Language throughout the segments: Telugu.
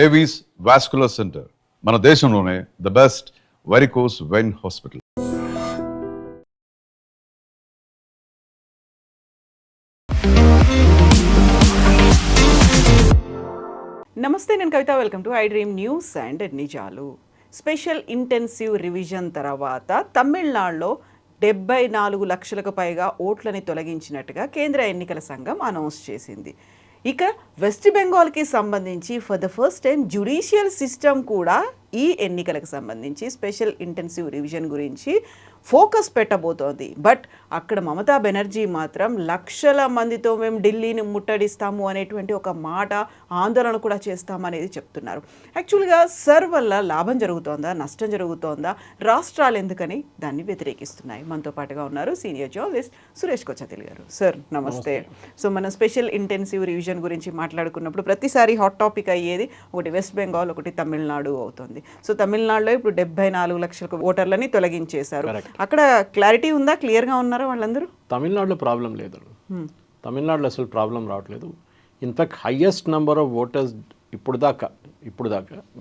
ఏవీస్ వాస్కులర్ సెంటర్ మన దేశంలోనే the best varicose vein hospital. నమస్తే, నేను Kavitha. Welcome to I dream news and నిజాలు. స్పెషల్ ఇంటెన్సివ్ రివిజన్ తర్వాత తమిళనాడులో 74 లక్షలకు పైగా ఓట్లని తొలగించినట్టుగా కేంద్ర ఎన్నికల సంఘం అనౌన్స్ చేసింది. ఇక వెస్ట్ బెంగాల్కి సంబంధించి for the first time judicial system కూడా ఈ ఎన్నికలకు సంబంధించి స్పెషల్ ఇంటెన్సివ్ రివిజన్ గురించి ఫోకస్ పెట్టబోతోంది. బట్ అక్కడ మమతా బెనర్జీ మాత్రం లక్షల మందితో మేము ఢిల్లీని ముట్టడిస్తాము అనేటువంటి ఒక మాట, ఆందోళన కూడా చేస్తామనేది చెప్తున్నారు. యాక్చువల్గా సర్ వల్ల లాభం జరుగుతోందా, నష్టం జరుగుతోందా, రాష్ట్రాలు ఎందుకని దాన్ని వ్యతిరేకిస్తున్నాయి? మనతో పాటుగా ఉన్నారు సీనియర్ జర్నలిస్ట్ సురేష్ కొచ్చతిల్ గారు. సార్ నమస్తే. సో మనం స్పెషల్ ఇంటెన్సివ్ రివిజన్ గురించి మాట్లాడుకున్నప్పుడు ప్రతిసారి హాట్ టాపిక్ అయ్యేది ఒకటి వెస్ట్ బెంగాల్, ఒకటి తమిళనాడు అవుతుంది. సో తమిళనాడులో ఇప్పుడు 74 లక్షల ఓటర్లని తొలగించేశారు. అక్కడ క్లారిటీ ఉందా? క్లియర్గా ఉన్నారా వాళ్ళందరూ? తమిళనాడులో ప్రాబ్లం లేదు. తమిళనాడులో అసలు ప్రాబ్లం రావట్లేదు. In fact highest number of voters ఇప్పుడు దాకా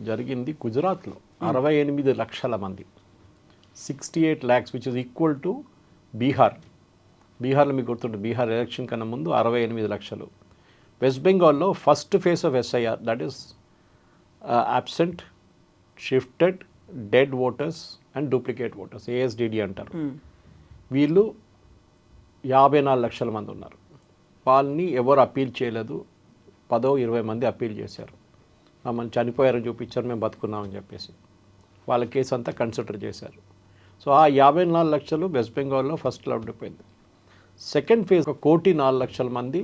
జరిగింది గుజరాత్లో 68 లక్షల మంది, 68 lakhs, which is equal to బీహార్లో మీకు గుర్తుంటుంది, బీహార్ ఎలక్షన్ కన్నా ముందు 68 లక్షలు. వెస్ట్ బెంగాల్లో first phase of SIR, that is absent, shifted, dead voters and duplicate voters, ASDD అంటారు. వీళ్ళు 54 లక్షల మంది ఉన్నారు. వాళ్ళని ఎవరు అప్పీల్ చేయలేదు. 10-20 మంది అప్పీల్ చేశారు. మమ్మల్ని చనిపోయారని చూపించారు, మేము బతుకున్నామని చెప్పేసి వాళ్ళ కేసు అంతా కన్సిడర్ చేశారు. సో ఆ 54 లక్షలు వెస్ట్ బెంగాల్లో ఫస్ట్లో ఉండిపోయింది. సెకండ్ ఫేజ్ 1,04 లక్షల మంది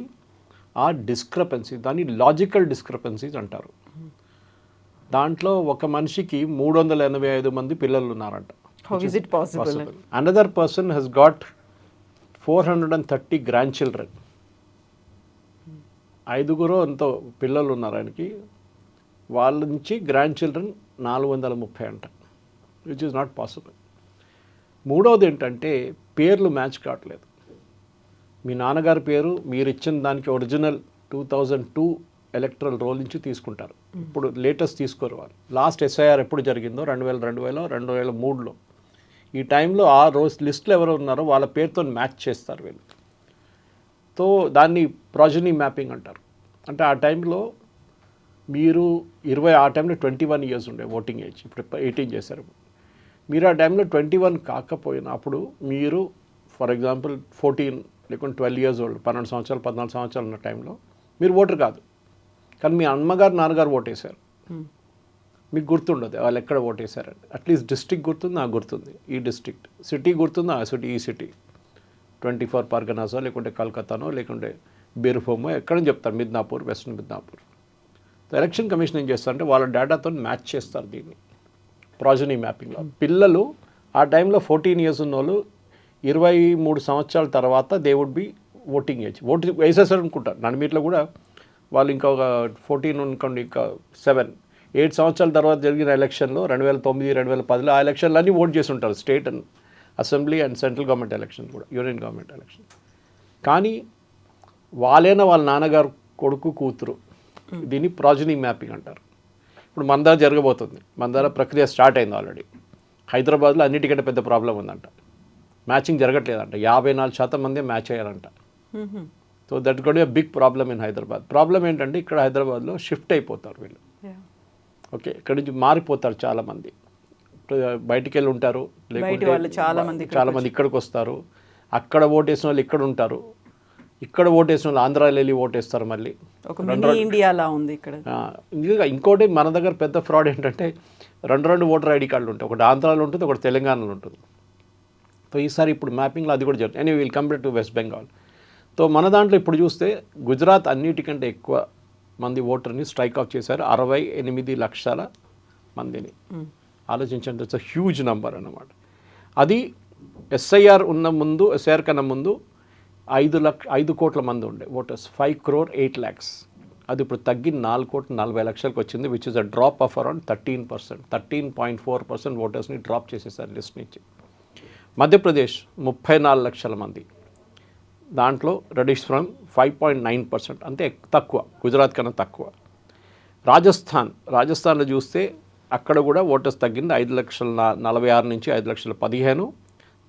ఆ డిస్క్రపెన్సీ, దాన్ని లాజికల్ డిస్క్రపెన్సీస్ అంటారు. దాంట్లో ఒక మనిషికి 385 మంది పిల్లలు ఉన్నారంట. Another person he's got 430 grandchildren. 5 ఎంతో పిల్లలు ఉన్నారు ఆయనకి. వాళ్ళ నుంచి గ్రాండ్ చిల్డ్రన్ 430 అంట, విచ్ ఈజ్ నాట్ పాసిబుల్. మూడవది ఏంటంటే పేర్లు మ్యాచ్ కావట్లేదు. మీ నాన్నగారి పేరు మీరు ఇచ్చిన దానికి ఒరిజినల్ 2002 ఎలక్ట్రల్ రోల్ నుంచి తీసుకుంటారు. ఇప్పుడు లేటెస్ట్ తీసుకోరు వాళ్ళు. లాస్ట్ ఎస్ఐఆర్ ఎప్పుడు జరిగిందో 2003లో. ఈ టైంలో ఆ రోజు లిస్టులో ఎవరు ఉన్నారో వాళ్ళ పేరుతో మ్యాచ్ చేస్తారు వీళ్ళు. సో దాన్ని ప్రాజనీ మ్యాపింగ్ అంటారు. అంటే ఆ టైంలో మీరు ఆ టైంలో 21 years ఉండే ఓటింగ్ ఏజ్, ఇప్పుడు 18 చేశారు. మీరు ఆ టైంలో 21 కాకపోయినప్పుడు మీరు ఫర్ ఎగ్జాంపుల్ 14 లేకుంటే 12 years ఓల్డ్, 12 సంవత్సరాలు 14 సంవత్సరాలు ఉన్న టైంలో మీరు ఓటర్ కాదు, కానీ మీ అమ్మగారు నాన్నగారు ఓటేశారు. మీకు గుర్తుండదు వాళ్ళు ఎక్కడ ఓటేశారని. అట్లీస్ట్ డిస్ట్రిక్ట్ గుర్తుంది, నాకు గుర్తుంది ఈ డిస్ట్రిక్ట్. సిటీ గుర్తుంది, ఈ సిటీ 24 పర్గనాసో లేకుంటే కలకత్తానో లేకుంటే బీర్భూమో ఎక్కడని చెప్తారు, మిద్నాపూర్, వెస్ట్రన్ మిద్నాపూర్. ఎలక్షన్ కమిషన్ ఏం చేస్తారంటే వాళ్ళ డేటాతో మ్యాచ్ చేస్తారు దీన్ని ప్రాజనీ మ్యాపింగ్లో. పిల్లలు ఆ టైంలో 14 years ఉన్న వాళ్ళు 23 సంవత్సరాల తర్వాత they would be voting age. Vote వేసేసారు అనుకుంటారు. నడిమిట్లో కూడా వాళ్ళు ఇంకొక 14 అనుకోండి, ఇంకా 8 సంవత్సరాల తర్వాత జరిగిన ఎలక్షన్లో 2009, 2010 ఆ ఎలక్షన్లు అన్నీ ఓట్ చేసి ఉంటారు. State and assembly and central government election కూడా, యూనియన్ గవర్నమెంట్ ఎలక్షన్. కానీ వాళ్ళైనా వాళ్ళ నాన్నగారు కొడుకు కూతురు, దీన్ని ప్రాజనీ మ్యాపింగ్ అంటారు. ఇప్పుడు మన దగ్గర జరగబోతుంది. మన దగ్గర ప్రక్రియ స్టార్ట్ అయింది ఆల్రెడీ. హైదరాబాద్లో అన్నిటికంటే పెద్ద ప్రాబ్లం ఉందంట, మ్యాచింగ్ జరగట్లేదంట. 54% మంది మ్యాచ్ అయ్యారంట. So that got be big problem in Hyderabad. Problem ఏంటంటే ఇక్కడ హైదరాబాద్లో షిఫ్ట్ అయిపోతారు వీళ్ళు. ఓకే, ఇక్కడ నుంచి మారిపోతారు చాలామంది, బయటికి వెళ్ళి ఉంటారు, లేకుంటే చాలామంది ఇక్కడికి వస్తారు. అక్కడ ఓటేసిన వాళ్ళు ఇక్కడ ఉంటారు, ఇక్కడ ఓటేసిన వాళ్ళు ఆంధ్రాలో వెళ్ళి ఓటేస్తారు. మళ్ళీ ఇండియాలా ఉంది ఇక్కడ. ఇంకోటి మన దగ్గర పెద్ద ఫ్రాడ్ ఏంటంటే 2 ఓటర్ ఐడి కార్డులు ఉంటాయి. ఒకటి ఆంధ్రాలో ఉంటుంది, ఒకటి తెలంగాణలో ఉంటుంది. సో ఈసారి ఇప్పుడు మ్యాపింగ్లో అది కూడా జరుగుతుంది. Any will compare to west Bengal. So మన దాంట్లో ఇప్పుడు చూస్తే గుజరాత్ అన్నిటికంటే ఎక్కువ మంది ఓటర్ని స్ట్రైక్ ఆఫ్ చేశారు, 68 లక్షల మందిని. ఆలోచించండి, ఇట్స్ అ హ్యూజ్ నెంబర్ అన్నమాట. అది ఎస్ఐఆర్ కన్నా ముందు 5 కోట్ల మంది ఉండే ఓటర్స్, 5,08,00,000. అది ఇప్పుడు తగ్గి 4,40,00,000 వచ్చింది, which is a drop of around 13%, 13.4% ఓటర్స్ని డ్రాప్ చేసేసారు లిస్ట్ నుంచి. మధ్యప్రదేశ్ 34 లక్షల మంది, దాంట్లో రెడ్యూస్ ఫ్రమ్ 5.9%, అంతే తక్కువ, గుజరాత్ కన్నా తక్కువ. రాజస్థాన్లో చూస్తే అక్కడ కూడా ఓటర్స్ తగ్గింది 5,46,000 నుంచి 5,15,000.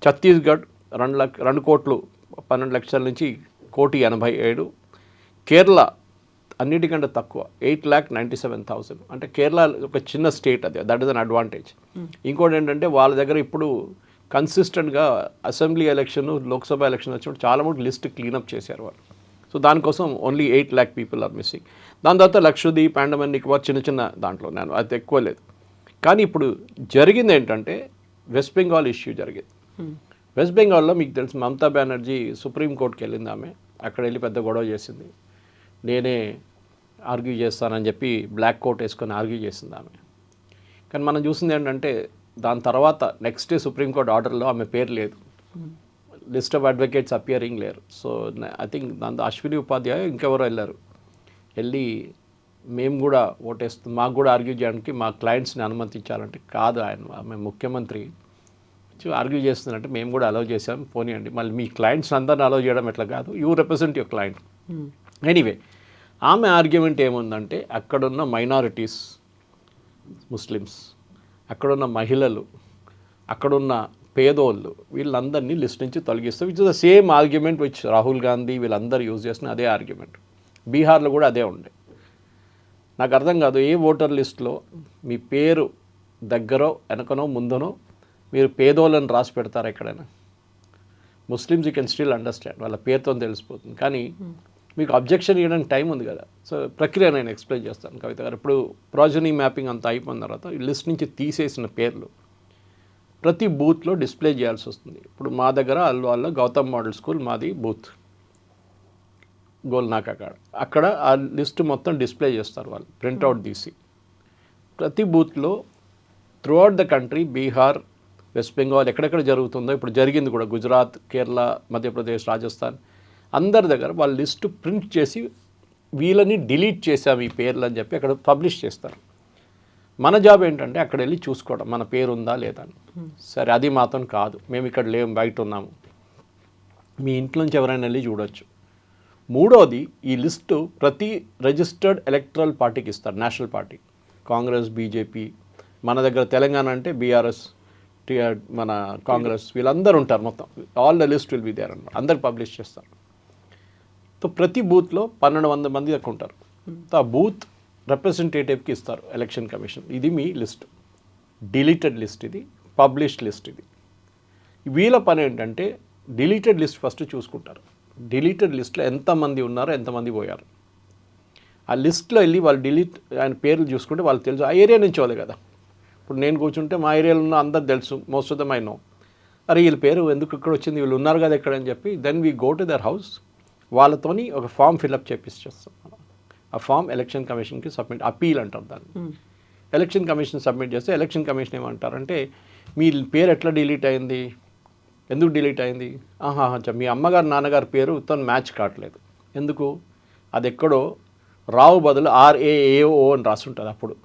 ఛత్తీస్గఢ్ 2,12,00,000 నుంచి 1,87,000. కేరళ అన్నిటికంటే తక్కువ 8,97,000. అంటే కేరళ ఒక చిన్న స్టేట్, అది దట్ ఇస్ అన్ అడ్వాంటేజ్. ఇంకోటి ఏంటంటే వాళ్ళ దగ్గర ఇప్పుడు కన్సిస్టెంట్గా అసెంబ్లీ ఎలక్షన్, లోక్సభ ఎలక్షన్ వచ్చినప్పుడు చాలా మటుకు లిస్ట్ క్లీనప్ చేశారు వాళ్ళు. సో దానికోసం only 8 lakh people are missing. దాని తర్వాత లక్షద్వీప్, అండమాన్ నికోబార్ చిన్న దాంట్లో నేను అది ఎక్కువ లేదు. కానీ ఇప్పుడు జరిగింది ఏంటంటే వెస్ట్ బెంగాల్ ఇష్యూ జరిగింది. వెస్ట్ బెంగాల్లో మీకు తెలుసు మమతా బెనర్జీ సుప్రీంకోర్టుకి వెళ్ళింది. ఆమె అక్కడ వెళ్ళి పెద్ద గొడవ చేసింది. నేనే ఆర్గ్యూ చేస్తానని చెప్పి బ్లాక్ కోట్ వేసుకొని ఆర్గ్యూ చేసింది ఆమె. కానీ మనం చూసింది ఏంటంటే దాని తర్వాత నెక్స్ట్ డే సుప్రీంకోర్టు ఆర్డర్లో ఆమె పేరు లేదు, లిస్ట్ ఆఫ్ అడ్వకేట్స్ అపియరింగ్ లేరు. సో ఐ థింక్ దాంతో అశ్విని ఉపాధ్యాయ ఇంకెవరో వెళ్ళి మేము కూడా ఓటేస్తాం, మాకు కూడా ఆర్గ్యూ చేయడానికి మా క్లయింట్స్ని అనుమతించాలంటే కాదు, ఆమె ముఖ్యమంత్రి ఆర్గ్యూ చేస్తుందంటే మేము కూడా అలౌ చేసాం, పోనీయండి. మళ్ళీ మీ క్లయింట్స్ అందరిని అలౌ చేయడం ఎట్లా కాదు, you represent your client. Anyway ఆమె ఆర్గ్యుమెంట్ ఏముందంటే అక్కడున్న మైనారిటీస్, ముస్లిమ్స్, అక్కడున్న మహిళలు, అక్కడున్న పేదోళ్ళు వీళ్ళందరినీ లిస్ట్ నుంచి తొలగిస్తే, which is the same argument which Rahul Gandhi వీళ్ళందరూ యూజ్ చేసిన అదే ఆర్గ్యుమెంట్. బీహార్లో కూడా అదే ఉండే. నాకు అర్థం కాదు, ఏ ఓటర్ లిస్ట్లో మీ పేరు దగ్గరో వెనకనో ముందనో మీరు పేదోళ్ళని రాసి పెడతారా ఎక్కడైనా? Muslims you can still understand, వాళ్ళ పేరుతో తెలిసిపోతుంది. కానీ మీకు అబ్జెక్షన్ ఇవ్వడానికి టైం ఉంది కదా. సో ప్రక్రియ నేను ఎక్స్ప్లెయిన్ చేస్తాను కవిత గారు. ఇప్పుడు ప్రాజనీ మ్యాపింగ్ అంతా అయిపోయిన తర్వాత ఈ లిస్ట్ నుంచి తీసేసిన పేర్లు ప్రతి బూత్లో డిస్ప్లే చేయాల్సి వస్తుంది. ఇప్పుడు మా దగ్గర అల్వాల్లో గౌతమ్ మోడల్ స్కూల్ మాది బూత్, గోల్నాకా కాడ. అక్కడ ఆ లిస్ట్ మొత్తం డిస్ప్లే చేస్తారు వాళ్ళు, ప్రింట్అవుట్ తీసి. ప్రతి బూత్లో throughout the country, Bihar, west Bengal ఎక్కడెక్కడ జరుగుతుందో, ఇప్పుడు జరిగింది కూడా గుజరాత్, కేరళ, మధ్యప్రదేశ్, రాజస్థాన్, అందరి దగ్గర వాళ్ళ లిస్టు ప్రింట్ చేసి వీళ్ళని డిలీట్ చేసాం ఈ పేర్లు అని చెప్పి అక్కడ పబ్లిష్ చేస్తారు. మన జాబ్ ఏంటంటే అక్కడ వెళ్ళి చూసుకోవడం మన పేరు ఉందా లేదా అని. సరే అది మాత్రం కాదు, మేము ఇక్కడ లేము, బయట ఉన్నాము, మీ ఇంట్లో నుంచి ఎవరైనా వెళ్ళి చూడొచ్చు. మూడోది, ఈ లిస్టు ప్రతి రిజిస్టర్డ్ ఎలక్టరల్ పార్టీకి ఇస్తారు, నేషనల్ పార్టీ, కాంగ్రెస్, బీజేపీ. మన దగ్గర తెలంగాణ అంటే బీఆర్ఎస్, మన కాంగ్రెస్, వీళ్ళందరూ ఉంటారు మొత్తం. All the list will be there అన్నమాట, అందరు పబ్లిష్ చేస్తారు. సో ప్రతి బూత్లో 1,200 మంది దాకా ఉంటారు. ఆ బూత్ రిప్రజెంటేటివ్కి ఇస్తారు ఎలక్షన్ కమిషన్. ఇది మీ లిస్ట్, డిలీటెడ్ లిస్ట్, ఇది పబ్లిష్డ్ లిస్ట్. ఇది వీళ్ళ పని ఏంటంటే డిలీటెడ్ లిస్ట్ ఫస్ట్ చూసుకుంటారు. డిలీటెడ్ లిస్ట్లో ఎంతమంది ఉన్నారో ఎంతమంది పోయారు ఆ లిస్ట్లో వెళ్ళి వాళ్ళు డిలీట్ ఆయన పేర్లు చూసుకుంటే వాళ్ళకి తెలుసు, ఆ ఏరియా నుంచి వాళ్ళు కదా. ఇప్పుడు నేను కూర్చుంటే మా ఏరియాలో ఉన్న అందరు తెలుసు, most of them I know. అరే వీళ్ళ పేరు ఎందుకు ఇక్కడ వచ్చింది, వీళ్ళు ఉన్నారు కదా ఇక్కడ అని చెప్పి then we go to their house, వాళ్ళతోని ఒక ఫామ్ ఫిల్అప్ చేపిస్తాం. ఆ ఫామ్ ఎలక్షన్ కమిషన్కి సబ్మిట్, అపీల్ అంటారు దాన్ని. ఎలక్షన్ కమిషన్ సబ్మిట్ చేస్తే ఎలక్షన్ కమిషన్ ఏమంటారంటే మీ పేరు ఎట్లా డిలీట్ అయింది, ఎందుకు డిలీట్ అయింది, మీ అమ్మగారు నాన్నగారి పేరు తను మ్యాచ్ కావట్లేదు, ఎందుకు, అది ఎక్కడో రావు బదులు RAAO అని రాసి ఉంటుంది. అప్పుడు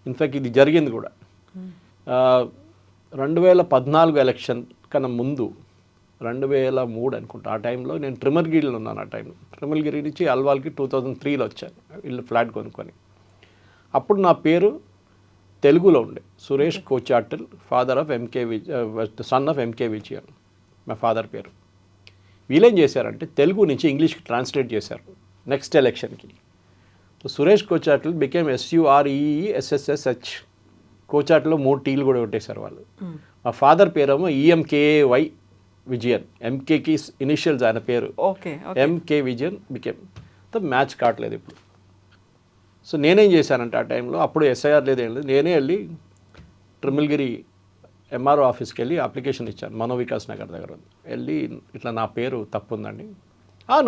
ఇన్ఫ్యాక్ట్ ఇది జరిగింది కూడా 2014 ఎలక్షన్ కన్నా ముందు, 2003 అనుకుంటా, ఆ టైంలో నేను ట్రిమర్గిరిలో ఉన్నాను. ఆ టైంలో ట్రిమర్గిరి నుంచి అల్వాల్కి 2003లో వచ్చాను ఇల్లు ఫ్లాట్ కొనుక్కొని. అప్పుడు నా పేరు తెలుగులో ఉండే, Suresh Kochattil, father of son of MK Vijayan, మా ఫాదర్ పేరు. వీళ్ళేం చేశారంటే తెలుగు నుంచి ఇంగ్లీష్కి ట్రాన్స్లేట్ చేశారు నెక్స్ట్ ఎలక్షన్కి. Suresh Kochattil became SUREESSSH. కోచాటల్లో 3 Tలు కూడా కొట్టేశారు వాళ్ళు. మా ఫాదర్ పేరేమో EMKAY విజయన్, MKకి ఇనిషియల్స్ ఆయన పేరు, MK విజయన్ బికేమ్. మ్యాచ్ కావట్లేదు ఇప్పుడు. సో నేనేం చేశానంటే ఆ టైంలో, అప్పుడు SIR లేదు ఏం లేదు, నేనే వెళ్ళి ట్రిమల్గిరి MRO ఆఫీస్కి వెళ్ళి అప్లికేషన్ ఇచ్చాను, మనోవికాస్ నగర్ దగ్గర వెళ్ళి, ఇట్లా నా పేరు తప్పు ఉందండి.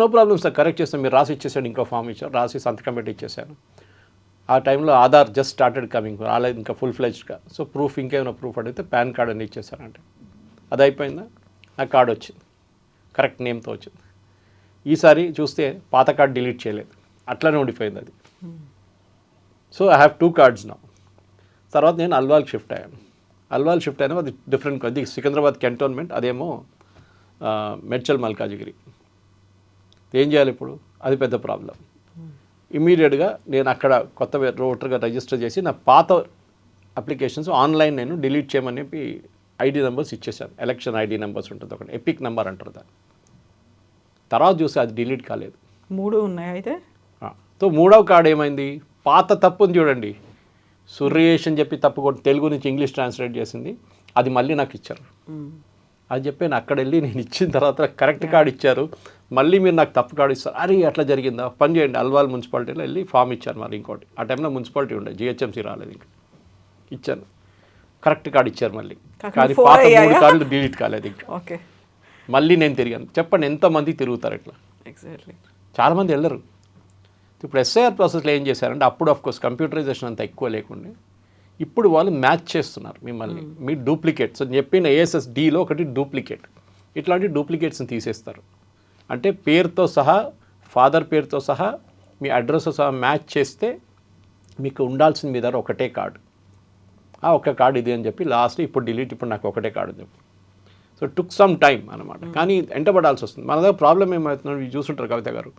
నో ప్రాబ్లమ్ సార్, కరెక్ట్ చేస్తాను, మీరు రాసి ఇచ్చేసాను, ఇంకో ఫామ్ ఇచ్చాను, రాసి సంతకం పెట్టి ఇచ్చేసాను. ఆ టైంలో ఆధార్ జస్ట్ స్టార్టెడ్ కమింగ్, రాలేదు ఇంకా ఫుల్ ఫ్లెజ్డ్గా. సో ప్రూఫ్, ఇంకేమైనా ప్రూఫ్ అడిగితే పాన్ కార్డ్ అని ఇచ్చేసానంటే అది అయిపోయిందా, నా కార్డు వచ్చింది, కరెక్ట్ నేమ్తో వచ్చింది. ఈసారి చూస్తే పాత కార్డు డిలీట్ చేయలేదు, అట్లనే ఉండిపోయింది అది. సో ఐ హ్యావ్ 2 cards నా. తర్వాత నేను అల్వాల్కి షిఫ్ట్ అయ్యాను. అల్వాల్ షిఫ్ట్ అయినా అది డిఫరెంట్, అది సికింద్రాబాద్ కంటోన్మెంట్, అదేమో మెడ్చల్ మల్కాజిగిరి. ఏం చేయాలి ఇప్పుడు, అది పెద్ద ప్రాబ్లం. ఇమీడియట్గా నేను అక్కడ కొత్త ఓటర్గా రిజిస్టర్ చేసి నా పాత అప్లికేషన్స్ ఆన్లైన్ నేను డిలీట్ చేయమని చెప్పి ఐడి నెంబర్స్ ఇచ్చేసాను. ఎలక్షన్ ఐడి నెంబర్స్ ఉంటుంది ఒకటి, ఎపిక్ నెంబర్ అంటారు దాన్ని. తర్వాత చూస్తే అది డిలీట్ కాలేదు. 3 ఉన్నాయి అయితే. సో 3వ కార్డు ఏమైంది, పాత తప్పుని చూడండి, సురేష్ అని చెప్పి తప్పు కూడా తెలుగు నుంచి ఇంగ్లీష్ ట్రాన్స్లేట్ చేసింది, అది మళ్ళీ నాకు ఇచ్చారు. అది చెప్పాను, అక్కడ వెళ్ళి నేను ఇచ్చిన తర్వాత కరెక్ట్ కార్డు ఇచ్చారు, మళ్ళీ మీరు నాకు తప్పు కార్డు ఇస్తారు. అరే అట్లా జరిగిందా, పని చేయండి, అల్వాల్ మున్సిపాలిటీలో వెళ్ళి ఫామ్ ఇచ్చాను. మరి ఇంకోటి ఆ టైంలో మున్సిపాలిటీ ఉండే, జిహెచ్ఎంసీ రాలేదు, ఇంకా ఇచ్చాను, కరెక్ట్ కార్డు ఇచ్చారు మళ్ళీ. కానీ పాత 3 కార్డులు డిలీట్ కాలేదు ఇంకా. ఓకే, మళ్ళీ నేను తిరిగాను. చెప్పండి ఎంతమంది తిరుగుతారు ఇట్లా? ఎగ్జాక్ట్లీ, చాలామంది వెళ్ళరు. ఇప్పుడు ఎస్ఐఆర్ ప్రాసెస్లో ఏం చేశారంటే, అప్పుడు ఆఫ్కోర్స్ కంప్యూటరైజేషన్ అంత ఎక్కువ లేకుండా ఇప్పుడు వాళ్ళు మ్యాచ్ చేస్తున్నారు మిమ్మల్ని, మీ డూప్లికేట్స్ అని చెప్పిన ఏఎస్ఎస్డిలో ఒకటి డూప్లికేట్, ఇట్లాంటి డూప్లికేట్స్ని తీసేస్తారు. అంటే పేరుతో సహా, ఫాదర్ పేరుతో సహా, మీ అడ్రస్తో సహా మ్యాచ్ చేస్తే మీకు ఉండాల్సిన మీ దగ్గర ఒకటే కార్డు, ఆ ఒక్క కార్డు ఇది అని చెప్పి లాస్ట్ ఇప్పుడు డిలీట్, ఇప్పుడు నాకు ఒకటే కార్డు చెప్పి. సో టుక్ సమ్ టైం అనమాట. కానీ ఎంటబడాల్సి వస్తుంది. మన దగ్గర ప్రాబ్లం ఏమవుతుందో చూస్తుంటారు కవిత గారు,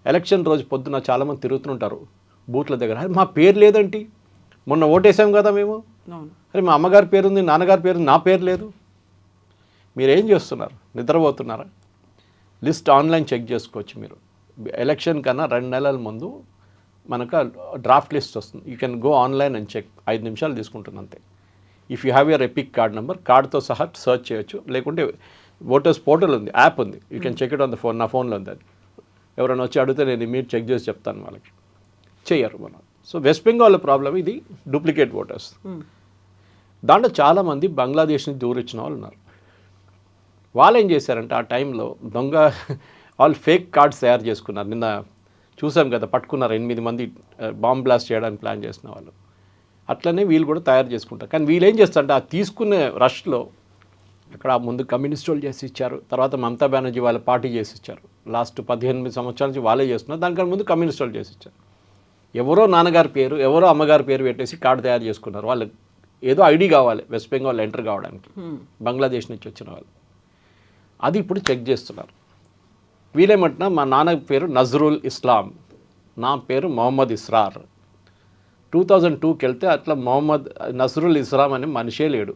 ఎలక్షన్ రోజు పొద్దున చాలామంది తిరుగుతుంటారు బూత్ల దగ్గర, మా పేరు లేదంటే మొన్న ఓటేసాం కదా మేము, అరే మా అమ్మగారి పేరు ఉంది, నాన్నగారి పేరు, నా పేరు లేదు. మీరేం చేస్తున్నారు, నిద్రపోతున్నారా? లిస్ట్ ఆన్లైన్ చెక్ చేసుకోవచ్చు మీరు. ఎలక్షన్ కన్నా 2 నెలల ముందు మనకు డ్రాఫ్ట్ లిస్ట్ వస్తుంది. You can go online and check, 5 నిమిషాలు తీసుకుంటుంది అంతే. If you have your EPIC card number, కార్డుతో సహా సర్చ్ చేయొచ్చు. లేకుంటే ఓటర్స్ పోర్టల్ ఉంది, యాప్ ఉంది, you can check it on the phone. నా ఫోన్లో ఉంది అది. ఎవరైనా వచ్చి అడిగితే నేను ఇమీడియట్ చెక్ చేసి చెప్తాను వాళ్ళకి. చెయ్యరు మనం. సో వెస్ట్ బెంగాల్ ప్రాబ్లం ఇది, డూప్లికేట్ ఓటర్స్. దాంట్లో చాలామంది బంగ్లాదేశ్ నుంచి దూరిచ్చిన వాళ్ళు ఉన్నారు. వాళ్ళు ఏం చేశారంటే ఆ టైంలో దొంగ వాళ్ళు ఫేక్ కార్డ్స్ తయారు చేసుకున్నారు. నిన్న చూసాం కదా, పట్టుకున్నారు 8 మంది బాంబ్ బ్లాస్ట్ చేయడానికి ప్లాన్ చేసిన వాళ్ళు. అట్లనే వీళ్ళు కూడా తయారు చేసుకుంటారు. కానీ వీళ్ళు ఏం చేస్తారంటే ఆ తీసుకునే రష్లో అక్కడ ముందు కమ్యూనిస్ట్ వాళ్ళు చేసి ఇచ్చారు, తర్వాత మమతా బెనర్జీ వాళ్ళ పార్టీ చేసి ఇచ్చారు. లాస్ట్ 18 సంవత్సరాల నుంచి వాళ్ళే చేస్తున్నారు. దానికన్నా ముందు కమ్యూనిస్ట్ వాళ్ళు చేసి ఇచ్చారు. ఎవరో నాన్నగారి పేరు, ఎవరో అమ్మగారి పేరు పెట్టేసి కార్డు తయారు చేసుకున్నారు. వాళ్ళు ఏదో ఐడి కావాలి వెస్ట్ బెంగాల్ ఎంటర్ కావడానికి, బంగ్లాదేశ్ నుంచి వచ్చిన వాళ్ళు. అది ఇప్పుడు చెక్ చేస్తున్నారు. వీళ్ళేమంటున్నా, మా నాన్న పేరు నజరుల్ ఇస్లాం, నా పేరు మొహమ్మద్ ఇస్రార్. 2002కి వెళ్తే అట్లా మొహమ్మద్ నజరుల్ ఇస్లాం అనే మనిషే లేడు.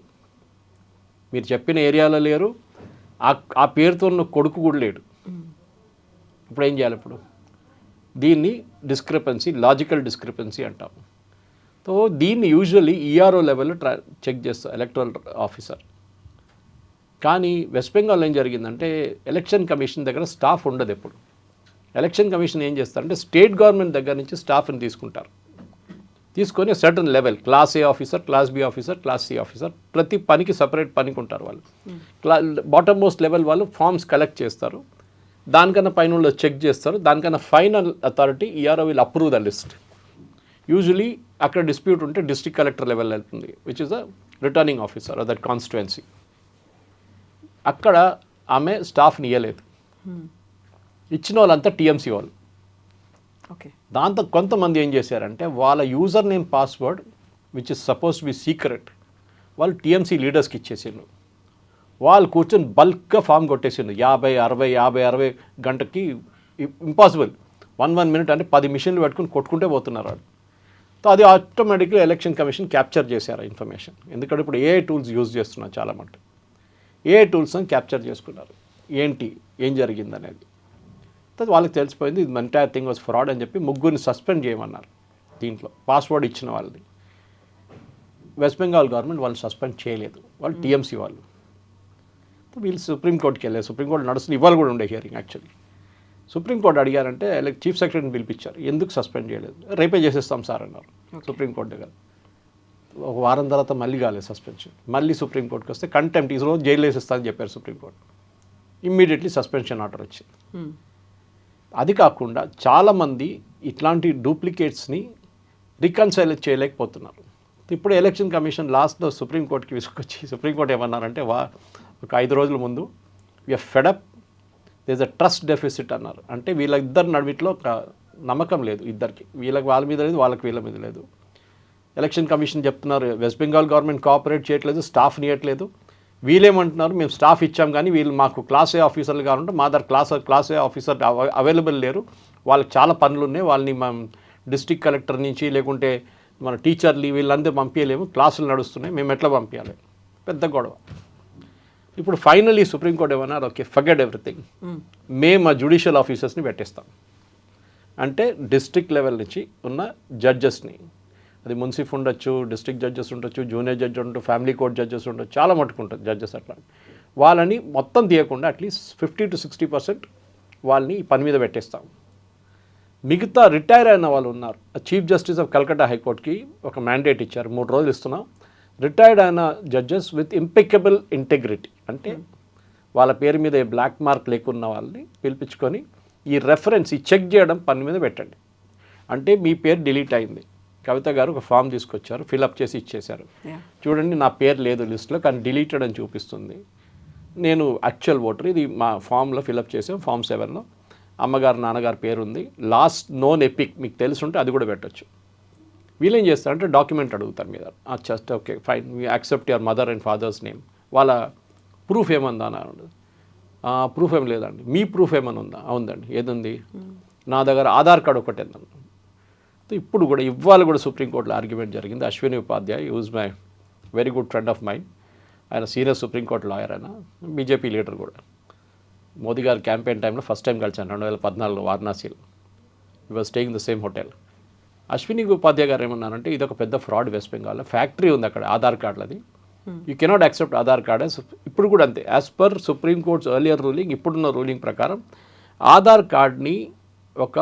మీరు చెప్పిన ఏరియాలో లేరు, ఆ పేరుతో ఉన్న కొడుకు కూడా లేడు. ఇప్పుడు ఏం చేయాలి? ఇప్పుడు దీన్ని డిస్క్రిపెన్సీ, లాజికల్ డిస్క్రిపెన్సీ అంటాం. సో దీన్ని యూజువల్లీ ఈఆర్ఓ లెవెల్లో చెక్ చేస్తారు, ఎలక్టరల్ ఆఫీసర్. కానీ వెస్ట్ బెంగాల్ ఏం జరిగిందంటే, ఎలక్షన్ కమిషన్ దగ్గర స్టాఫ్ ఉండదు ఎప్పుడు. ఎలక్షన్ కమిషన్ ఏం చేస్తారంటే స్టేట్ గవర్నమెంట్ దగ్గర నుంచి స్టాఫ్ని తీసుకుంటారు. తీసుకొని certain level, class A officer, class B officer, class C officer, ప్రతి పనికి సపరేట్ పనికి ఉంటారు వాళ్ళు. బాటమ్ మోస్ట్ లెవెల్ వాళ్ళు ఫామ్స్ కలెక్ట్ చేస్తారు, దానికన్నా పైన చెక్ చేస్తారు, దానికన్నా final authority ERO will approve the list. Usually అక్కడ డిస్ప్యూట్ ఉంటే డిస్ట్రిక్ట్ కలెక్టర్ లెవెల్ వెళ్తుంది, which is the returning officer of that constituency. అక్కడ ఆమె స్టాఫ్ని ఇవ్వలేదు, ఇచ్చిన వాళ్ళంతా టీఎంసీ వాళ్ళు. ఓకే, దాంతో కొంతమంది ఏం చేశారంటే వాళ్ళ user name password which is suppose to be secret వాళ్ళు టీఎంసీ లీడర్స్కి ఇచ్చేసిండ్రు. వాళ్ళు కూర్చొని బల్క్గా ఫామ్ కొట్టేసిండ్రు, 50-60 గంటకి. ఇంపాసిబుల్, 1 మినిట్ అంటే 10 మిషన్లు పెట్టుకుని కొట్టుకుంటే పోతున్నారు వాళ్ళు. సో అది ఆటోమేటిక్గా ఎలక్షన్ కమిషన్ క్యాప్చర్ చేశారు ఇన్ఫర్మేషన్. ఎందుకంటే ఇప్పుడు ఏఐ టూల్స్ యూజ్ చేస్తున్నారు చాలా మటుకు. ఏఐ టూల్స్ని క్యాప్చర్ చేసుకున్నారు, ఏం జరిగింది అనేది. తర్వాత వాళ్ళకి తెలిసిపోయింది ఇది ఎంటైర్ థింగ్ వాజ్ ఫ్రాడ్ అని చెప్పి 3 సస్పెండ్ చేయమన్నారు. దీంట్లో పాస్వర్డ్ ఇచ్చిన వాళ్ళది వెస్ట్ బెంగాల్ గవర్నమెంట్ వాళ్ళు సస్పెండ్ చేయలేదు, వాళ్ళు టీఎంసీ వాళ్ళు. వీళ్ళు సుప్రీంకోర్టుకి వెళ్ళారు. సుప్రీంకోర్టు నడుస్తుంది, ఇవాళ కూడా ఉండే హియరింగ్. యాక్చువల్లీ సుప్రీంకోర్టు అడిగారంటే చీఫ్ సెక్రటరీని పిలిపించారు, ఎందుకు సస్పెండ్ చేయలేదు, రేపే చేసేస్తాం సార్ అన్నారు సుప్రీంకోర్టు దగ్గర. ఒక వారం తర్వాత మళ్ళీ కాలేదు సస్పెన్షన్. మళ్ళీ సుప్రీంకోర్టుకి వస్తే కంటెంప్ట్, ఈ రోజు జైలు వేసేస్తానని చెప్పారు సుప్రీంకోర్టు. ఇమ్మీడియట్లీ సస్పెన్షన్ ఆర్డర్ వచ్చింది. అది కాకుండా చాలామంది ఇట్లాంటి డూప్లికేట్స్ని రికన్సైల్ చేయలేకపోతున్నారు. ఇప్పుడు ఎలక్షన్ కమిషన్ లాస్ట్లో సుప్రీంకోర్టుకి విసుకొచ్చి, సుప్రీంకోర్టు ఏమన్నారంటే ఒక 5 రోజుల ముందు we are fed up, there is a trust deficit అన్నారు. అంటే వీళ్ళిద్దరి నడుమిట్లో ఒక నమ్మకం లేదు ఇద్దరికి, వీళ్ళకి వాళ్ళ మీద లేదు, వాళ్ళకి వీళ్ళ మీద లేదు. ఎలక్షన్ కమిషన్ చెప్తున్నారు వెస్ట్ బెంగాల్ గవర్నమెంట్ కోఆపరేట్ చేయట్లేదు, స్టాఫ్ని ఇవ్వట్లేదు, వీళ్ళేమంటున్నారు, మేము స్టాఫ్ ఇచ్చాం కానీ వీళ్ళు మాకు క్లాస్ ఏ ఆఫీసర్లు కావాలంటే మా దగ్గర క్లాస్ ఏ ఆఫీసర్ అవైలబుల్ లేరు, వాళ్ళకి చాలా పనులు ఉన్నాయి, వాళ్ళని మనం డిస్ట్రిక్ట్ కలెక్టర్ నుంచి లేకుంటే మన టీచర్లు వీళ్ళందరూ పంపించలేము, క్లాసులు నడుస్తున్నాయి, మేము ఎట్లా పంపించాలి, పెద్ద గొడవ. ఇప్పుడు ఫైనల్లీ సుప్రీంకోర్టు ఏమన్నారు, ఓకే ఫర్గెట్ ఎవ్రీథింగ్, మేము మా జ్యుడిషియల్ ఆఫీసర్స్ని పెట్టేస్తాం. అంటే డిస్ట్రిక్ట్ లెవెల్ నుంచి ఉన్న జడ్జెస్ని, అది మున్సిఫ్ ఉండొచ్చు, డిస్ట్రిక్ట్ జడ్జెస్ ఉండొచ్చు, జూనియర్ జడ్జ్ ఉండొచ్చు, ఫ్యామిలీ కోర్ట్ జడ్జెస్ ఉండొచ్చు, చాలా మటుకు ఉంటుంది జడ్జెస్. అట్లా వాళ్ళని మొత్తం తీయకుండా అట్లీస్ట్ 50 to 60% వాళ్ళని ఈ పని మీద పెట్టేస్తాం. మిగతా రిటైర్ అయిన వాళ్ళు ఉన్నారు. చీఫ్ జస్టిస్ ఆఫ్ కల్కట్టా హైకోర్టుకి ఒక మ్యాండేట్ ఇచ్చారు, 3 రోజులు ఇస్తున్నాం. రిటైర్డ్ అయిన జడ్జెస్ విత్ ఇంపెకబుల్ ఇంటెగ్రిటీ, అంటే వాళ్ళ పేరు మీద బ్లాక్ మార్క్ లేకున్న వాళ్ళని పిలిపించుకొని ఈ రెఫరెన్స్ ఈ చెక్ చేయడం పని మీద పెట్టండి. అంటే మీ పేరు డిలీట్ అయింది, కవిత గారు ఒక ఫామ్ తీసుకొచ్చారు, ఫిలప్ చేసి ఇచ్చేశారు, చూడండి నా పేరు లేదు లిస్ట్లో కానీ డిలీటెడ్ అని చూపిస్తుంది, నేను యాక్చువల్ ఓటర్, ఇది మా ఫామ్లో ఫిలప్ చేసాం, ఫామ్ 7లో అమ్మగారు నాన్నగారు పేరు ఉంది, లాస్ట్ నోన్ ఎపిక్ మీకు తెలుసుంటే అది కూడా పెట్టచ్చు. వీళ్ళు ఏం చేస్తారంటే డాక్యుమెంట్ అడుగుతారు మీద, just okay fine we accept your mother and father's name, వాళ్ళ ప్రూఫ్ ఏమందా అన్నారు, ప్రూఫ్ ఏం లేదండి, మీ ప్రూఫ్ ఏమైనా ఉందా, ఉందండి, ఏది ఉంది, నా దగ్గర ఆధార్ కార్డు ఒకటి ఉందండి. ఇప్పుడు కూడా ఇవాళ కూడా సుప్రీంకోర్టులో ఆర్గ్యుమెంట్ జరిగింది. Ashwini Upadhyay use my very good friend of mind, ఆయన సీనియర్ సుప్రీంకోర్టు లాయర్, ఆయన బీజేపీ లీడర్ కూడా. మోదీ గారి క్యాంపెయిన్ టైంలో ఫస్ట్ టైం కలిసాను 2014లో వారణాసిలో, ఈ was staying the same hotel. Ashwini Upadhyay గారు ఏమన్నారంటే ఇది ఒక పెద్ద ఫ్రాడ్, వెస్ట్ బెంగాల్లో ఫ్యాక్టరీ ఉంది అక్కడ ఆధార్ కార్డులది, you cannot accept Aadhaar card. ఇప్పుడు కూడా అంతే, as per supreme court's earlier ruling, ఇప్పుడున్న రూలింగ్ ప్రకారం ఆధార్ కార్డ్ని ఒక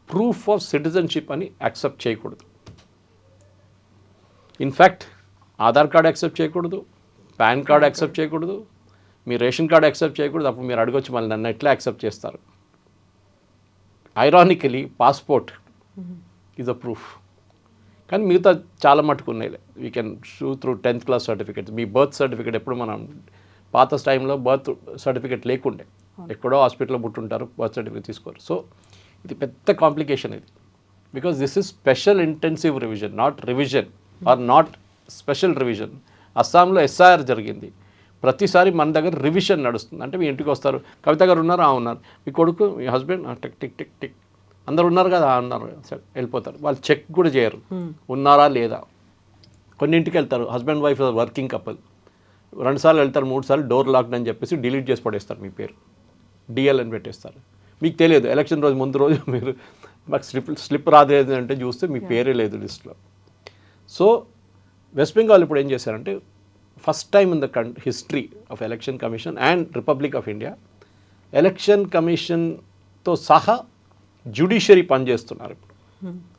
ప్రూఫ్ ఆఫ్ సిటిజన్షిప్ అని యాక్సెప్ట్ చేయకూడదు. ఇన్ఫ్యాక్ట్ ఆధార్ కార్డ్ యాక్సెప్ట్ చేయకూడదు, పాన్ కార్డ్ యాక్సెప్ట్ చేయకూడదు, మీ రేషన్ కార్డ్ యాక్సెప్ట్ చేయకూడదు. అప్పుడు మీరు అడగొచ్చు మళ్ళీ నన్ను ఎట్లా యాక్సెప్ట్ చేస్తారు. Ironically passport is a proof, కానీ మిగతా చాలా మటుకు ఉన్నాయి. We can show through 10th class certificate, మీ బర్త్ సర్టిఫికేట్ ఎప్పుడు మనం పాత టైంలో బర్త్ సర్టిఫికేట్ లేకుండే, ఎక్కడో హాస్పిటల్లో పుట్టుంటారు, బర్త్ సర్టిఫికేట్ తీసుకోరు. సో ఇది పెద్ద కాంప్లికేషన్ ఇది, because this is special intensive revision, not revision or not special revision. అస్సాంలో SIR జరిగింది, ప్రతిసారి మన దగ్గర రివిజన్ నడుస్తుంది. అంటే మీ ఇంటికి వస్తారు, కవిత గారు ఉన్నారు, ఉన్నారు, మీ కొడుకు మీ husband tick tick tick tick అందరు ఉన్నారు కదా, ఉన్నారు, సరే వెళ్ళిపోతారు. వాళ్ళు చెక్ కూడా చేయరు ఉన్నారా లేదా. కొన్నింటికి వెళ్తారు, హస్బెండ్ వైఫ్ వర్కింగ్ కపుల్, 2 సార్లు వెళ్తారు, 3 సార్లు డోర్ లాక్డ్ అని చెప్పేసి డిలీట్ చేసి పడేస్తారు, మీ పేరు DL అని పెట్టేస్తారు. మీకు తెలియదు, ఎలక్షన్ రోజు ముందు రోజు మీరు మాకు స్లిప్ రాలేదు అంటే చూస్తే మీ పేరే లేదు లిస్ట్లో. సో వెస్ట్ బెంగాల్ ఇప్పుడు ఏం చేశారంటే first time in the history of election commission and republic of India, election కమిషన్తో సహా జ్యుడిషియరీ పనిచేస్తున్నారు ఇప్పుడు,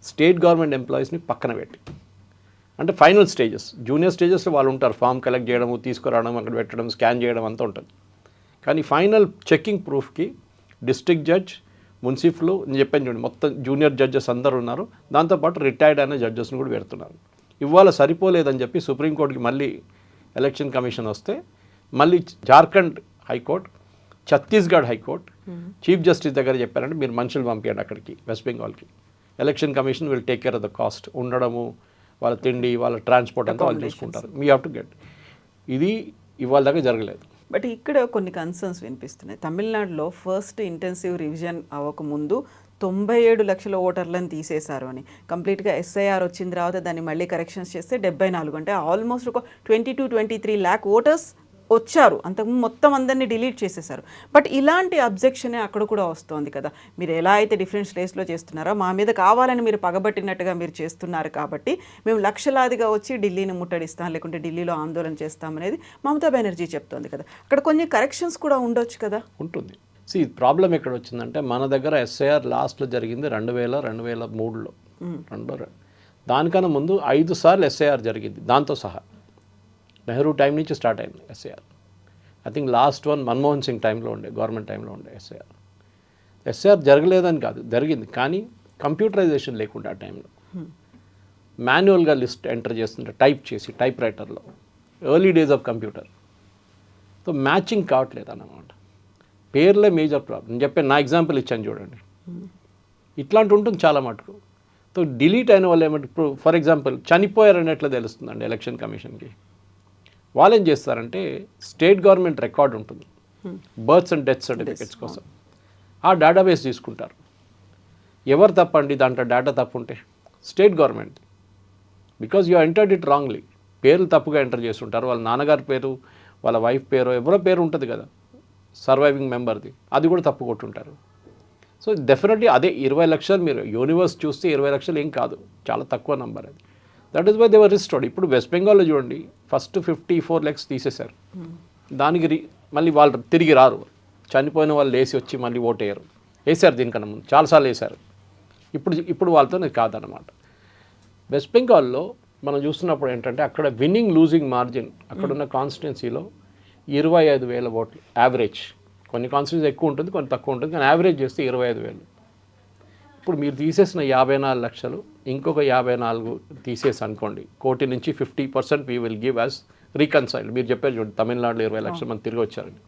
స్టేట్ గవర్నమెంట్ ఎంప్లాయీస్ని పక్కన పెట్టి. అంటే ఫైనల్ స్టేజెస్, జూనియర్ స్టేజెస్లో వాళ్ళు ఉంటారు, ఫామ్ కలెక్ట్ చేయడము, తీసుకురావడం, అక్కడ పెట్టడం, స్కాన్ చేయడం అంతా ఉంటుంది. కానీ ఫైనల్ చెక్కింగ్ ప్రూఫ్కి డిస్ట్రిక్ట్ జడ్జ్, మున్సిఫ్లు నేను చెప్పాను చూడండి, మొత్తం జూనియర్ జడ్జెస్ అందరు ఉన్నారు, దాంతోపాటు రిటైర్డ్ అయిన జడ్జెస్ని కూడా పెడుతున్నారు. ఇవాళ సరిపోలేదని చెప్పి సుప్రీంకోర్టుకి మళ్ళీ ఎలక్షన్ కమిషన్ వస్తే, మళ్ళీ Jharkhand high court, Chhattisgarh high court chief justice దగ్గర చెప్పారంటే మీరు మనుషులు పంపించండి అక్కడికి వెస్ట్ బెంగాల్కి, election commission will take care of the cost, ఉండడము, వాళ్ళ తిండి, వాళ్ళ ట్రాన్స్పోర్ట్ అంతా వాళ్ళు చూసుకుంటారు, మీ హ్యావ్ టు గెట్. ఇది ఇవాళ దాకా జరగలేదు. బట్ ఇక్కడ కొన్ని కన్సర్న్స్ వినిపిస్తున్నాయి. తమిళనాడులో ఫస్ట్ ఇంటెన్సివ్ రివిజన్ అవ్వకముందు 97 లక్షల ఓటర్లను తీసేశారు అని, కంప్లీట్గా SIR వచ్చిన తర్వాత దాన్ని మళ్ళీ కరెక్షన్స్ చేస్తే 74, అంటే ఆల్మోస్ట్ ఒక 22-23 lakh ఓటర్స్ వచ్చారు, అంతకుముందు మొత్తం అందరినీ డిలీట్ చేసేశారు. బట్ ఇలాంటి అబ్జెక్షనే అక్కడ కూడా వస్తోంది కదా, మీరు ఎలా అయితే డిఫరెంట్ స్టేట్స్లో చేస్తున్నారో మా మీద కావాలని మీరు పగబట్టినట్టుగా మీరు చేస్తున్నారు కాబట్టి మేము లక్షలాదిగా వచ్చి ఢిల్లీని ముట్టడిస్తాం, లేకుంటే ఢిల్లీలో ఆందోళన చేస్తామనేది మమతా బెనర్జీ చెప్తోంది కదా, అక్కడ కొన్ని కరెక్షన్స్ కూడా ఉండొచ్చు కదా. ఉంటుంది. ప్రాబ్లం ఎక్కడ వచ్చిందంటే మన దగ్గర SIR లాస్ట్లో జరిగింది 2000-2003లో, దానికన్నా ముందు 5 సార్లు SIR జరిగింది, దాంతో సహా నెహ్రూ టైం నుంచి స్టార్ట్ అయింది SIR. I think last one Manmohan Singh టైంలో ఉండే, గవర్నమెంట్ టైంలో ఉండే SIR జరగలేదని కాదు, జరిగింది, కానీ కంప్యూటరైజేషన్ లేకుండా ఆ టైంలో మాన్యువల్గా లిస్ట్ ఎంటర్ చేస్తుంటే టైప్ చేసి టైప్ రైటర్లో, early days of computer. So matching కావట్లేదు అన్నమాట, పేర్లే మేజర్ ప్రాబ్లం. నేను చెప్పాను, నా ఎగ్జాంపుల్ ఇచ్చాను చూడండి, ఇట్లాంటి ఉంటుంది చాలా మటుకు. సో డిలీట్ అయిన వాళ్ళు ఏమంటే, ఇప్పుడు ఫర్ ఎగ్జాంపుల్ చనిపోయారని ఎట్లా తెలుస్తుందండి ఎలక్షన్ కమిషన్కి, వాళ్ళు ఏం చేస్తారంటే స్టేట్ గవర్నమెంట్ రికార్డ్ ఉంటుంది బర్త్స్ అండ్ డెత్ సర్టిఫికేట్స్ కోసం, ఆ డేటాబేస్ తీసుకుంటారు. ఎవరు తప్పండి దాంట్లో డేటా తప్పు ఉంటే? State government. Because you entered it wrongly. పేర్లు తప్పుగా ఎంటర్ చేస్తుంటారు. వాళ్ళ నాన్నగారి పేరు, వాళ్ళ వైఫ్ పేరు, ఎవరో పేరు ఉంటుంది కదా సర్వైవింగ్ మెంబర్ది, అది కూడా తప్పు కొట్టుంటారు. సో డెఫినెట్లీ అదే 20 లక్షలు మీరు యూనివర్స్ చూస్తే 20 లక్షలు ఏం కాదు, చాలా తక్కువ నెంబర్ అది. That is why they were restored. ఇప్పుడు వెస్ట్ బెంగాల్లో చూడండి ఫస్ట్ 54 lakhs తీసేశారు. దానికి మళ్ళీ వాళ్ళు తిరిగి రారు. చనిపోయిన వాళ్ళు లేచి వచ్చి మళ్ళీ ఓటు వేయరు. వేశారు దీనికన్నా ముందు చాలాసార్లు వేశారు. ఇప్పుడు వాళ్ళతో కాదనమాట. వెస్ట్ బెంగాల్లో మనం చూస్తున్నప్పుడు ఏంటంటే అక్కడ విన్నింగ్ లూజింగ్ మార్జిన్ అక్కడున్న కాన్స్టిట్యున్సీలో 25,000 ఓట్లు యావరేజ్. కొన్ని కాన్స్టిట్యున్సీ ఎక్కువ ఉంటుంది, కొన్ని తక్కువ ఉంటుంది, కానీ యావరేజ్ చేస్తే 25,000. ఇప్పుడు మీరు తీసేసిన 54 లక్షలు ఇంకొక 54 తీసేసి అనుకోండి, 1 కోటి నుంచి 50% we will give as reconciled. మీరు చెప్పారు చూడండి తమిళనాడులో 20 లక్షల మంది తిరిగి వచ్చారని.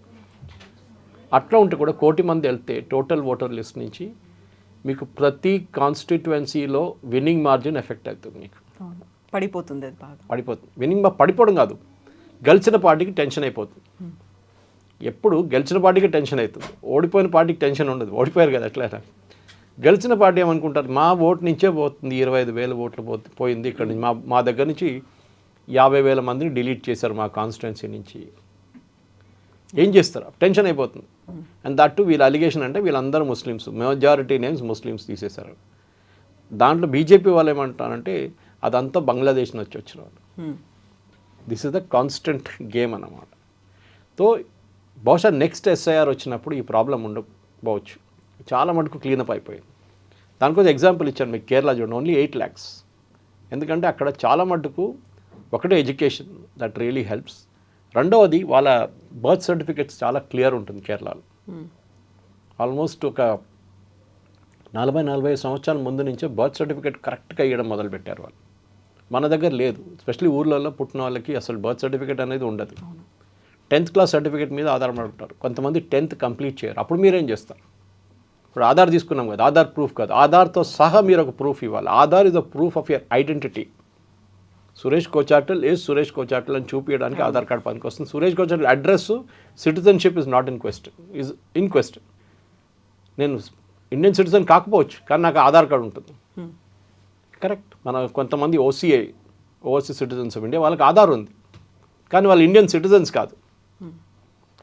అట్లా ఉంటే కూడా 1 కోటి మంది వెళ్తే టోటల్ ఓటర్ లిస్ట్ నుంచి మీకు ప్రతి కాన్స్టిట్యుయెన్సీలో విన్నింగ్ మార్జిన్ ఎఫెక్ట్ అవుతుంది. మీకు పడిపోతుంది, అది బాగా పడిపోతుంది. విన్నింగ్ పడిపోవడం కాదు, గెలిచిన పార్టీకి టెన్షన్ అయిపోతుంది. ఎప్పుడు గెలిచిన పార్టీకి టెన్షన్ అవుతుంది, ఓడిపోయిన పార్టీకి టెన్షన్ ఉండదు. ఓడిపోయారు కదా ఎట్లయినా. గెలిచిన పార్టీ ఏమనుకుంటారు, మా ఓటు నుంచే పోతుంది, 25,000 ఓట్లు పోయింది ఇక్కడ నుంచి, మా దగ్గర నుంచి 50,000 మందిని డిలీట్ చేశారు మా కాన్స్టిట్యున్సీ నుంచి. ఏం చేస్తారు? టెన్షన్ అయిపోతుంది. అండ్ దట్ టు వీళ్ళ అలిగేషన్ అంటే వీళ్ళందరూ ముస్లిమ్స్, మెజారిటీ నేమ్స్ ముస్లిమ్స్ తీసేశారు. దాంట్లో బీజేపీ వాళ్ళు ఏమంటారంటే అదంతా బంగ్లాదేశ్ నుంచి వచ్చిన వాళ్ళు. This is the constant game అన్నమాట. సో బహుశా నెక్స్ట్ ఎస్ఐఆర్ వచ్చినప్పుడు ఈ ప్రాబ్లం ఉండకపోవచ్చు. చాలా మటుకు క్లీనప్ అయిపోయింది. దానికోసం ఎగ్జాంపుల్ ఇచ్చాను మీకు. కేరళ చూడండి, ఓన్లీ 8 lakhs. ఎందుకంటే అక్కడ చాలా మటుకు ఒకటే ఎడ్యుకేషన్ దట్ రియలీ హెల్ప్స్. రెండవది వాళ్ళ బర్త్ సర్టిఫికేట్స్ చాలా క్లియర్ ఉంటుంది కేరళలో. ఆల్మోస్ట్ ఒక 40-45 సంవత్సరాల ముందు నుంచే బర్త్ సర్టిఫికేట్ కరెక్ట్గా ఇవ్వడం మొదలుపెట్టారు వాళ్ళు. మన దగ్గర లేదు. ఎస్పెషల్లీ ఊర్లలో పుట్టిన వాళ్ళకి అసలు బర్త్ సర్టిఫికేట్ అనేది ఉండదు. 10th క్లాస్ సర్టిఫికేట్ మీద ఆధారపడి ఉంటారు. కొంతమంది 10th కంప్లీట్ చేయరు. అప్పుడు మీరేం చేస్తారు? ఇప్పుడు ఆధార్ తీసుకున్నాం కదా, ఆధార్ ప్రూఫ్ కాదు, ఆధార్తో సహా మీరు ఒక ప్రూఫ్ ఇవ్వాలి. Aadhaar is a proof of your identity. Suresh Kochattil is Suresh Kochattil అని చూపించడానికి ఆధార్ కార్డ్ పనికి వస్తుంది. Suresh Kochattil address, citizenship is not in question. నేను ఇండియన్ సిటిజన్ కాకపోవచ్చు, కానీ నాకు ఆధార్ కార్డు ఉంటుంది. కరెక్ట్. మన కొంతమంది ఓవర్సీస్ సిటిజన్స్ ఆఫ్ ఇండియా, వాళ్ళకి ఆధార్ ఉంది, కానీ వాళ్ళు ఇండియన్ సిటిజన్స్ కాదు.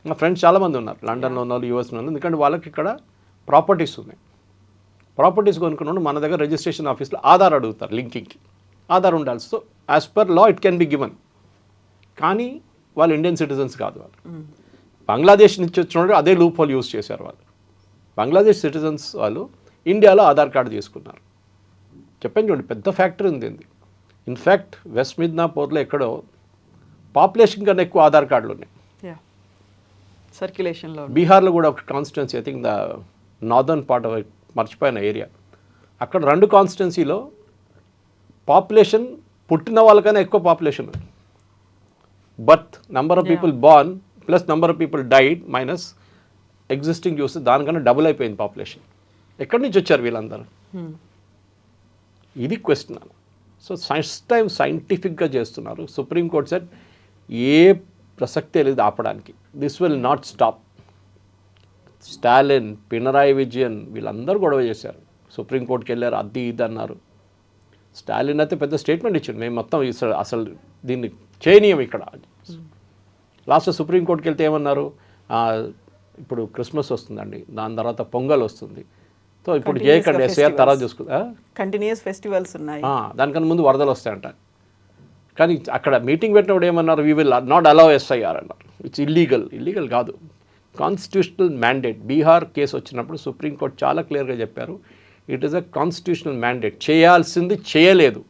మా ఫ్రెండ్స్ చాలామంది ఉన్నారు, లండన్లో ఉన్నారు, యూఎస్లో ఉన్నారు. ఎందుకంటే వాళ్ళకి ఇక్కడ ప్రాపర్టీస్ ఉన్నాయి. ప్రాపర్టీస్ కొనుక్కున్నాడు మన దగ్గర రిజిస్ట్రేషన్ ఆఫీస్లో ఆధార్ అడుగుతారు, లింకింగ్కి ఆధార్ ఉండాలి. So as per law it can be given, కానీ వాళ్ళు ఇండియన్ సిటిజన్స్ కాదు. వాళ్ళు బంగ్లాదేశ్ నుంచి వచ్చినప్పుడు అదే లూప్ హోల్ యూజ్ చేశారు. వాళ్ళు బంగ్లాదేశ్ సిటిజన్స్ వాళ్ళు ఇండియాలో ఆధార్ కార్డు తీసుకున్నారు. చెప్పండి చూడండి, పెద్ద ఫ్యాక్టరీ ఉంది. ఇన్ఫ్యాక్ట్ వెస్ట్ మిద్నాపూర్లో ఎక్కడో పాపులేషన్ కన్నా ఎక్కువ ఆధార్ కార్డులు ఉన్నాయి. సర్క్యులేషన్లో బీహార్లో కూడా ఒక constituency, I think the northern part of మర్చిపోయిన ఏరియా, అక్కడ 2 కాన్స్టిట్యున్సీలో పాపులేషన్ పుట్టిన వాళ్ళకైనా ఎక్కువ పాపులేషన్ ఉంది. Birth number of people born plus number of people died minus existing చూస్తే దానికన్నా డబుల్ అయిపోయింది పాపులేషన్. ఎక్కడి నుంచి వచ్చారు వీళ్ళందరూ? ఇది క్వశ్చన్. సో ఫస్ట్ టైం సైంటిఫిక్గా చేస్తున్నారు. సుప్రీంకోర్టు సెట్ ఏ ప్రసక్తే లేదు ఆపడానికి. This will not stop. Stalin, Pinarayi Vijayan వీళ్ళందరూ గొడవ చేశారు, సుప్రీంకోర్టుకి వెళ్ళారు, అది ఇది అన్నారు. స్టాలిన్ అయితే పెద్ద స్టేట్మెంట్ ఇచ్చాడు, మేము మొత్తం అసలు దీన్ని చేయనీయం ఇక్కడ. లాస్ట్ సుప్రీంకోర్టుకి వెళ్తే ఏమన్నారు, ఇప్పుడు క్రిస్మస్ వస్తుందండి, దాని తర్వాత పొంగల్ వస్తుంది, సో ఇప్పుడు చేయకండి, ఎస్ఐఆర్ తర్వాత చూసుకుందా, కంటిన్యూస్ ఫెస్టివల్స్ ఉన్నాయి, దానికన్నా ముందు వరదలు వస్తాయంట. కానీ అక్కడ మీటింగ్ పెట్టినప్పుడు ఏమన్నారు, we will not allow SIR అన్నారు. ఇట్స్ ఇల్లీగల్ కాదు, కాన్స్టిట్యూషనల్ మ్యాండేట్. బీహార్ కేసు వచ్చినప్పుడు సుప్రీంకోర్టు చాలా క్లియర్గా చెప్పారు, it is a constitutional mandate. చేయాల్సింది చేయలేదు,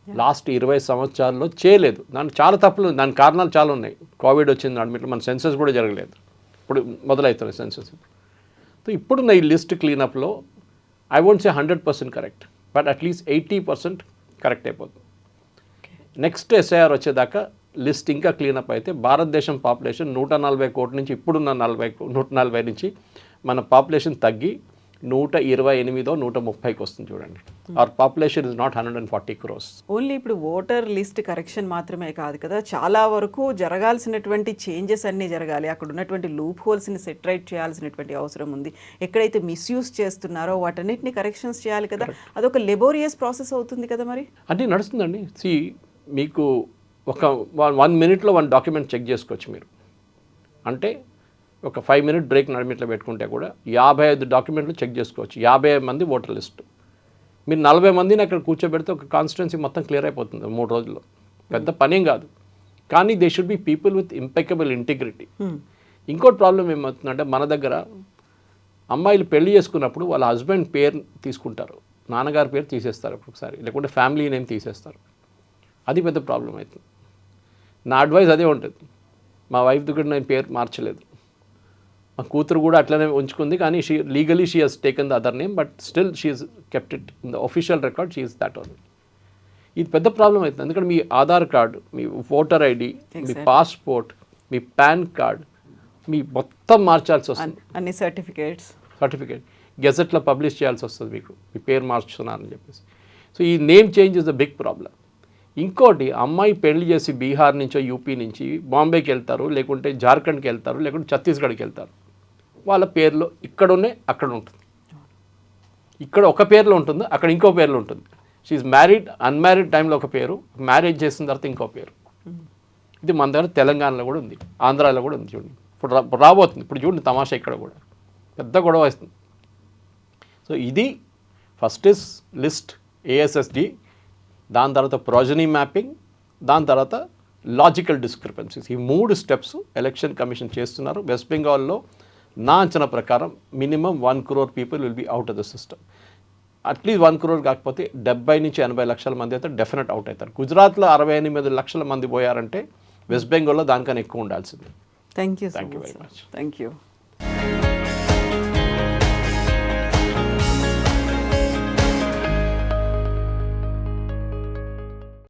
లాస్ట్ 20 సంవత్సరాల్లో చేయలేదు. దానికి చాలా తప్పులు, దానికి కారణాలు చాలా ఉన్నాయి. కోవిడ్ వచ్చింది, అడ్మిట్ మన సెన్సస్ కూడా జరగలేదు, ఇప్పుడు మొదలవుతున్నాయి సెన్సస్. సో ఇప్పుడున్న ఈ లిస్ట్ క్లీనప్లో I won't say 100% correct, but at least 80% correct అయిపోతుంది. నెక్స్ట్ ఎస్ఐఆర్ వచ్చేదాకా లిస్ట్ ఇంకా క్లీనప్ అయితే భారతదేశం పాపులేషన్ 140 కోట్ల నుంచి ఇప్పుడున్న 140 నుంచి మన పాపులేషన్ తగ్గి 128 130కి వస్తుంది చూడండి. Our population is not 140 crores. Only ఇప్పుడు ఓటర్ లిస్ట్ కరెక్షన్ మాత్రమే కాదు కదా, చాలా వరకు జరగాల్సినటువంటి చేంజెస్ అన్నీ జరగాలి. అక్కడ ఉన్నటువంటి లూప్ హోల్స్ని సెటరైట్ చేయాల్సినటువంటి అవసరం ఉంది. ఎక్కడైతే మిస్యూజ్ చేస్తున్నారో వాటన్నిటిని కరెక్షన్స్ చేయాలి కదా. అదొక లెబోరియస్ ప్రాసెస్ అవుతుంది కదా మరి. అంటే నడుస్తుందండి. మీకు ఒక 1 minute 1 డాక్యుమెంట్ చెక్ చేసుకోవచ్చు మీరు. అంటే ఒక 5 minute బ్రేక్ నడిమిట్లో పెట్టుకుంటే కూడా 55 డాక్యుమెంట్లు చెక్ చేసుకోవచ్చు. 55 మంది ఓటర్ లిస్టు. మీరు 40 మందిని అక్కడ కూర్చోబెడితే ఒక కాన్స్టిట్యున్సీ మొత్తం క్లియర్ అయిపోతుంది 3 రోజుల్లో. పెద్ద పనేం కాదు. కానీ they should be people with impeccable integrity. ఇంకోటి ప్రాబ్లం ఏమవుతుందంటే మన దగ్గర అమ్మాయిలు పెళ్లి చేసుకున్నప్పుడు వాళ్ళ హస్బెండ్ పేరు తీసుకుంటారు, నాన్నగారి పేరు తీసేస్తారు ఒక్కొక్కసారి, లేకుంటే ఫ్యామిలీ నేమ్ తీసేస్తారు. అది పెద్ద ప్రాబ్లం అవుతుంది. నా అడ్వైస్ అదే ఉంటుంది. మా వైఫ్ది కూడా నేను పేరు మార్చలేదు, మా కూతురు కూడా అట్లనే ఉంచుకుంది. కానీ legally she has taken the other name, but still she has kept it in the official record, she is that only. ఇది పెద్ద ప్రాబ్లం అవుతుంది. ఎందుకంటే మీ ఆధార్ కార్డు, మీ ఓటర్ ఐడి, మీ పాస్పోర్ట్, మీ పాన్ కార్డ్, మీ మొత్తం మార్చాల్సి వస్తుంది. అన్ని సర్టిఫికేట్ గెజెట్లో పబ్లిష్ చేయాల్సి వస్తుంది మీకు, మీ పేరు మార్చుతున్నారని చెప్పేసి. సో ఈ name change is the big problem. ఇంకోటి, అమ్మాయి పెళ్లి చేసి బీహార్ నుంచో యూపీ నుంచి బాంబేకి వెళ్తారు, లేకుంటే జార్ఖండ్కి వెళ్తారు, లేకుంటే ఛత్తీస్గఢ్కి వెళ్తారు. వాళ్ళ పేర్లో ఇక్కడ ఉన్నాయి, అక్కడ ఉంటుంది. ఇక్కడ ఒక పేర్లో ఉంటుంది, అక్కడ ఇంకో పేర్లో ఉంటుంది. షీఈ్ మ్యారీడ్, అన్మ్యారీడ్ టైంలో ఒక పేరు, మ్యారేజ్ చేసిన తర్వాత ఇంకో పేరు. ఇది మన దగ్గర తెలంగాణలో కూడా ఉంది, ఆంధ్రాలో కూడా ఉంది. చూడండి ఇప్పుడు రాబోతుంది. ఇప్పుడు చూడండి తమాషా, ఇక్కడ కూడా పెద్ద గొడవ వస్తుంది. సో ఇది ఫస్ట్ ఇస్ లిస్ట్ ఏఎస్ఎస్డి, దాని తర్వాత ప్రొజనీ మ్యాపింగ్, దాని తర్వాత లాజికల్ డిస్క్రిపెన్సీస్. ఈ 3 steps ఎలక్షన్ కమిషన్ చేస్తున్నారు. వెస్ట్ బెంగాల్లో నా అంచనా ప్రకారం minimum 1 crore people will be out of the system. At least 1 crore కాకపోతే 70 నుంచి 80 లక్షల మంది అయితే డెఫినెట్ అవుట్ అవుతారు. గుజరాత్లో 68 లక్షల మంది పోయారంటే వెస్ట్ బెంగాల్లో దానికన్నా ఎక్కువ ఉండాల్సింది. Thank you very much. Thank you.